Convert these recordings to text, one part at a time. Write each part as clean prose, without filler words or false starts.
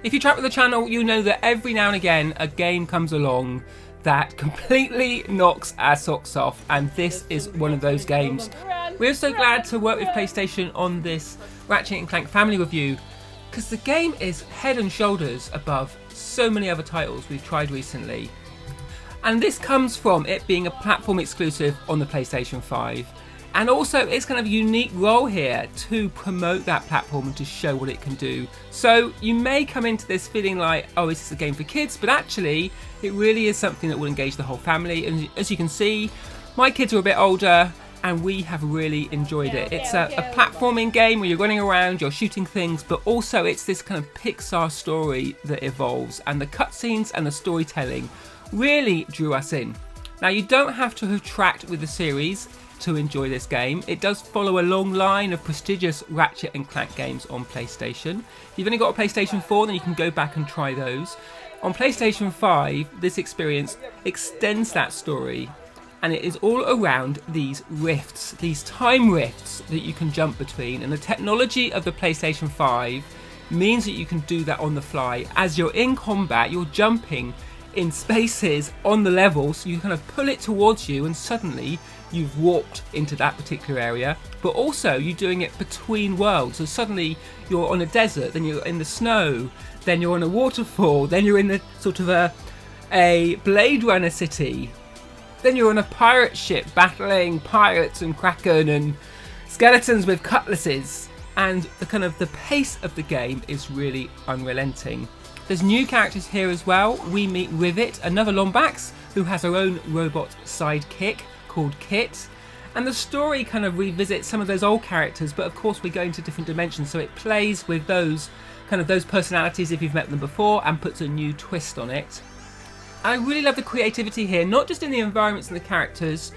If you track with the channel, you know that every now and again a game comes along that completely knocks our socks off, and this is one of those games. We're so glad to work with PlayStation on this Ratchet and Clank family review, because the game is head and shoulders above so many other titles we've tried recently. And this comes from it being a platform exclusive on the PlayStation 5. And also its kind of unique role here to promote that platform and to show what it can do. So you may come into this feeling like, oh, is this a game for kids? But actually, it really is something that will engage the whole family. And as you can see, my kids are a bit older and we have really enjoyed it. It's a platforming game where you're running around, you're shooting things, but also it's this kind of Pixar story that evolves. And the cutscenes and the storytelling really drew us in. Now, you don't have to have tracked with the series to enjoy this game. It does follow a long line of prestigious Ratchet and Clank games on PlayStation. If you've only got a PlayStation 4, then you can go back and try those. On PlayStation 5, this experience extends that story, and it is all around these rifts, these time rifts that you can jump between, and the technology of the PlayStation 5 means that you can do that on the fly. As you're in combat, you're jumping in spaces on the level, so you kind of pull it towards you and suddenly you've walked into that particular area. But also you're doing it between worlds, so suddenly you're on a desert, then you're in the snow, then you're on a waterfall, then you're in the sort of a Blade Runner city, then you're on a pirate ship battling pirates and kraken and skeletons with cutlasses, and the pace of the game is really unrelenting. There's new characters here as well. We meet Rivet, another Lombax, who has her own robot sidekick called Kit. And the story kind of revisits some of those old characters, but of course we go into different dimensions, so it plays with those personalities if you've met them before and puts a new twist on it. I really love the creativity here, not just in the environments and the characters,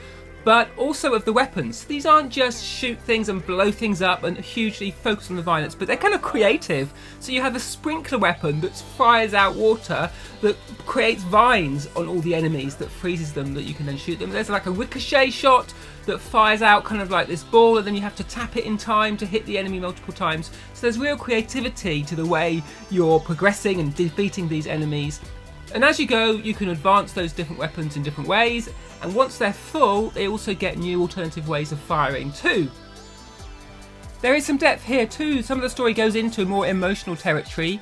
but also of the weapons. These aren't just shoot things and blow things up and hugely focus on the violence, but they're kind of creative. So you have a sprinkler weapon that fires out water that creates vines on all the enemies that freezes them, that you can then shoot them. There's like a ricochet shot that fires out kind of like this ball, and then you have to tap it in time to hit the enemy multiple times. So there's real creativity to the way you're progressing and defeating these enemies. And as you go, you can advance those different weapons in different ways, and once they're full, they also get new alternative ways of firing too. There is some depth here too. Some of the story goes into more emotional territory.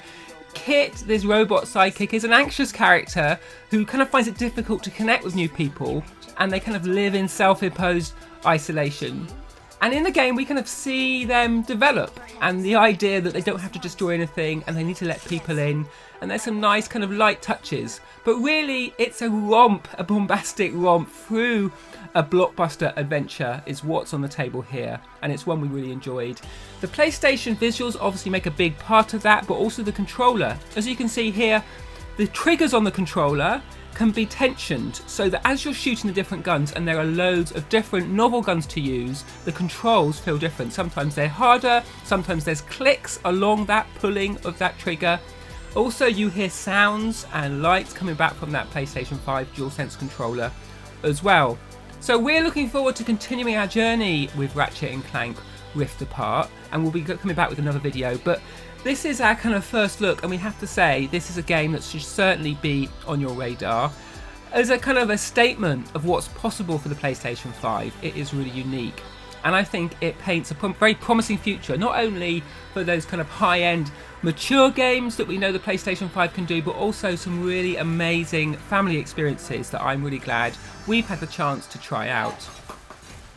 Kit, this robot sidekick, is an anxious character who kind of finds it difficult to connect with new people, and they kind of live in self-imposed isolation. And in the game, we kind of see them develop, and the idea that they don't have to destroy anything and they need to let people in. And there's some nice kind of light touches. But really, it's a romp, a bombastic romp through a blockbuster adventure is what's on the table here. And it's one we really enjoyed. The PlayStation visuals obviously make a big part of that, but also the controller. As you can see here, the triggers on the controller can be tensioned so that as you're shooting the different guns, and there are loads of different novel guns to use, the controls feel different. Sometimes they're harder, sometimes there's clicks along that pulling of that trigger. Also, you hear sounds and lights coming back from that PlayStation 5 DualSense controller as well. So we're looking forward to continuing our journey with Ratchet and Clank Rift Apart, and we'll be coming back with another video. But this is our kind of first look, and we have to say this is a game that should certainly be on your radar as a kind of a statement of what's possible for the PlayStation 5. It is really unique, and I think it paints a very promising future, not only for those kind of high-end mature games that we know the PlayStation 5 can do, but also some really amazing family experiences that I'm really glad we've had the chance to try out.